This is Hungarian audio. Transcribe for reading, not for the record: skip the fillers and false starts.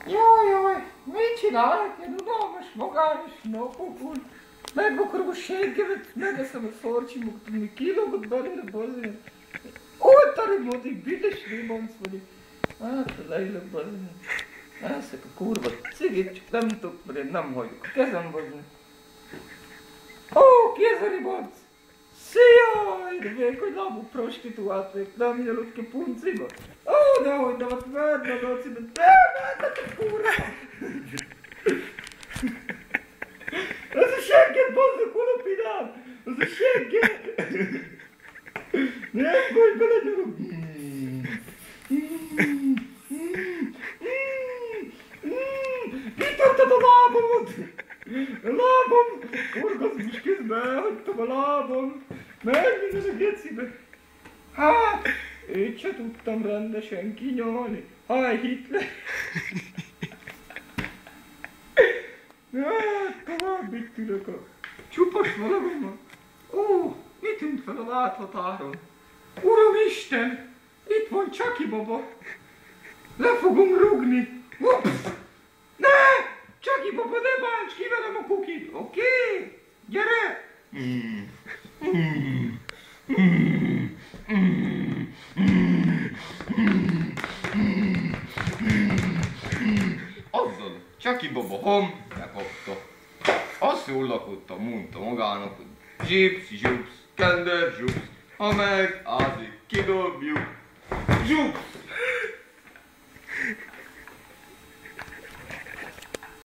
Jaj, mit csinálok? Én unalmas, magányos napokon. Megakarom a seggemet, megeszem a szarcsimokat, ami kilógott belőle, bazdmeg. Oltani modik, büdös ribanc vagyok. Hát, leülök, bazdmeg. Elszek a kurva cigit, csak nem tudok, mert én nem hagyok a kezem, bazdmeg. Ó, ki ez a ribanc? Szia! De vékony lábú prostituált vagyok, nem nyalod ki punciba. Ó, nehogy nem, hát vedd a dacidat, vedd a kurva! Ez a segget, bazdmeg, holopidám! Ez a segget! Nem, hogy belegyarok! Mit tartod a lábamat? A lábam! Orgazmus közben elhagytam a lábam! Megmondod a gecibe! Hát, őt se tudtam rendesen kinyalni. Háj, Hitler! Hát, tovább itt ülök a csupas valamiban. Ó, mi tűnt fel a láthatáron? Uramisten! Itt van Csaki baba! Le fogom rugni! Ups! Ne! Csaki baba, ne bánts ki velem a kukit! Oké? Gyere! Azzal Csaki baba ham megkapta. Azt jól lakott, mondta magának, hogy zsips, zsups, kender, zsups, ha meg ázik, kidobjuk, zsups!